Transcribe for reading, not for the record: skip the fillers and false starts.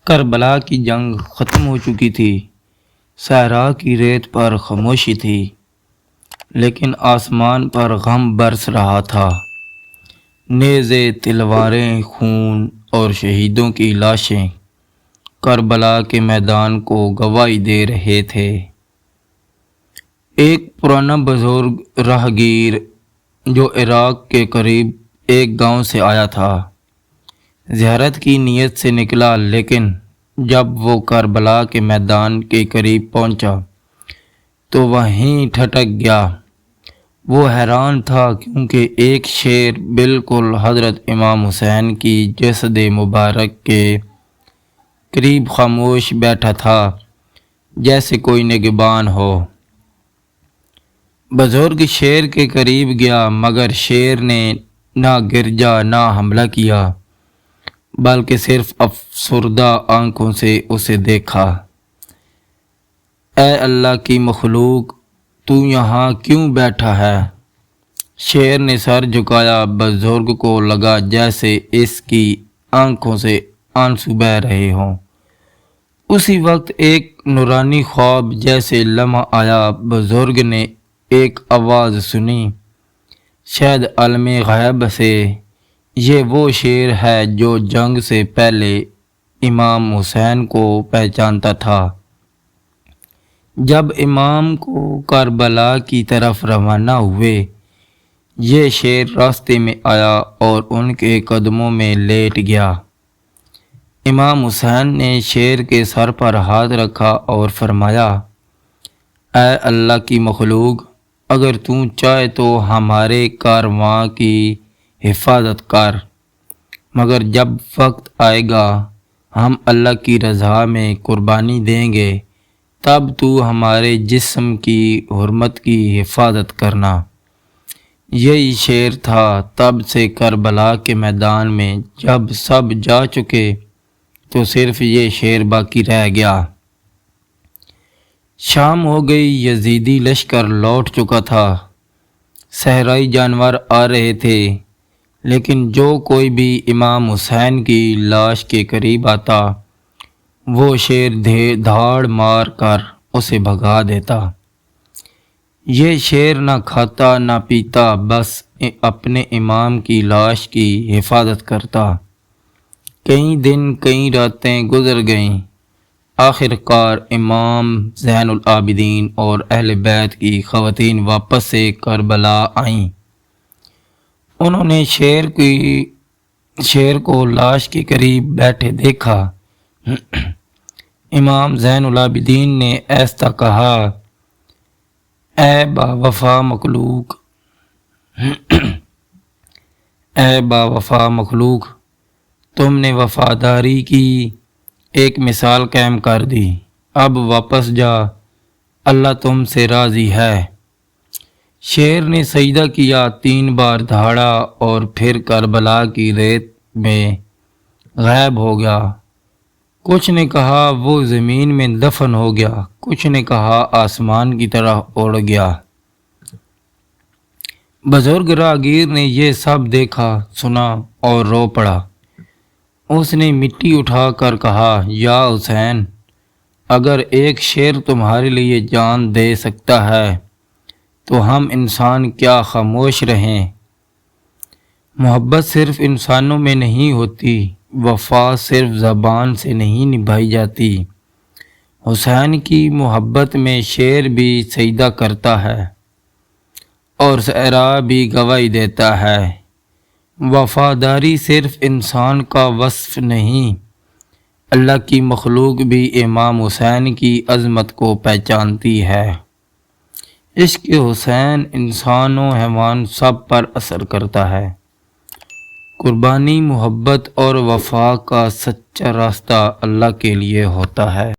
کربلا کی جنگ ختم ہو چکی تھی، صحرا کی ریت پر خاموشی تھی، لیکن آسمان پر غم برس رہا تھا۔ نیزے، تلواریں، خون اور شہیدوں کی لاشیں کربلا کے میدان کو گواہی دے رہے تھے۔ ایک پرانا بزرگ راہگیر جو عراق کے قریب ایک گاؤں سے آیا تھا، زیارت کی نیت سے نکلا، لیکن جب وہ کربلا کے میدان کے قریب پہنچا تو وہیں ٹھٹک گیا۔ وہ حیران تھا کیونکہ ایک شیر بالکل حضرت امام حسین کی جسد مبارک کے قریب خاموش بیٹھا تھا، جیسے کوئی نگہبان ہو۔ بزرگ شیر کے قریب گیا، مگر شیر نے نہ گرجا نہ حملہ کیا، بلکہ صرف افسردہ آنکھوں سے اسے دیکھا۔ اے اللہ کی مخلوق، تو یہاں کیوں بیٹھا ہے؟ شیر نے سر جھکایا۔ بزرگ کو لگا جیسے اس کی آنکھوں سے آنسو بہہ رہے ہوں۔ اسی وقت ایک نورانی خواب جیسے لمحہ آیا۔ بزرگ نے ایک آواز سنی، شاید عالم غیب سے، یہ وہ شیر ہے جو جنگ سے پہلے امام حسین کو پہچانتا تھا۔ جب امام کو کربلا کی طرف روانہ ہوئے، یہ شیر راستے میں آیا اور ان کے قدموں میں لیٹ گیا۔ امام حسین نے شیر کے سر پر ہاتھ رکھا اور فرمایا، اے اللہ کی مخلوق، اگر تو چاہے تو ہمارے کارواں کی حفاظت کر، مگر جب وقت آئے گا ہم اللہ کی رضا میں قربانی دیں گے، تب تو ہمارے جسم کی حرمت کی حفاظت کرنا۔ یہی شیر تھا۔ تب سے کربلا کے میدان میں جب سب جا چکے تو صرف یہ شیر باقی رہ گیا۔ شام ہو گئی، یزیدی لشکر لوٹ چکا تھا، صحرائی جانور آ رہے تھے، لیکن جو کوئی بھی امام حسین کی لاش کے قریب آتا، وہ شیر دھاڑ مار کر اسے بھگا دیتا۔ یہ شیر نہ کھاتا نہ پیتا، بس اپنے امام کی لاش کی حفاظت کرتا۔ کئی دن کئی راتیں گزر گئیں۔ آخر کار امام زین العابدین اور اہل بیت کی خواتین واپس سے کربلا آئیں۔ انہوں نے شیر کو لاش کے قریب بیٹھے دیکھا۔ امام زین العابدین نے ایسا کہا، اے با وفا مخلوق، اے با وفا مخلوق، تم نے وفاداری کی ایک مثال قائم کر دی، اب واپس جا، اللہ تم سے راضی ہے۔ شیر نے سجدہ کیا، 3 بار دھاڑا اور پھر کربلا کی ریت میں غائب ہو گیا۔ کچھ نے کہا وہ زمین میں دفن ہو گیا، کچھ نے کہا آسمان کی طرف اڑ گیا۔ بزرگ راہگیر نے یہ سب دیکھا، سنا اور رو پڑا۔ اس نے مٹی اٹھا کر کہا، یا حسین، اگر ایک شیر تمہارے لیے جان دے سکتا ہے تو ہم انسان کیا خاموش رہیں؟ محبت صرف انسانوں میں نہیں ہوتی، وفا صرف زبان سے نہیں نبھائی جاتی۔ حسین کی محبت میں شیر بھی سجدہ کرتا ہے اور صحرا بھی گواہی دیتا ہے۔ وفاداری صرف انسان کا وصف نہیں، اللہ کی مخلوق بھی امام حسین کی عظمت کو پہچانتی ہے۔ عشق حسین انسان و حیوان سب پر اثر کرتا ہے۔ قربانی، محبت اور وفا کا سچا راستہ اللہ کے لیے ہوتا ہے۔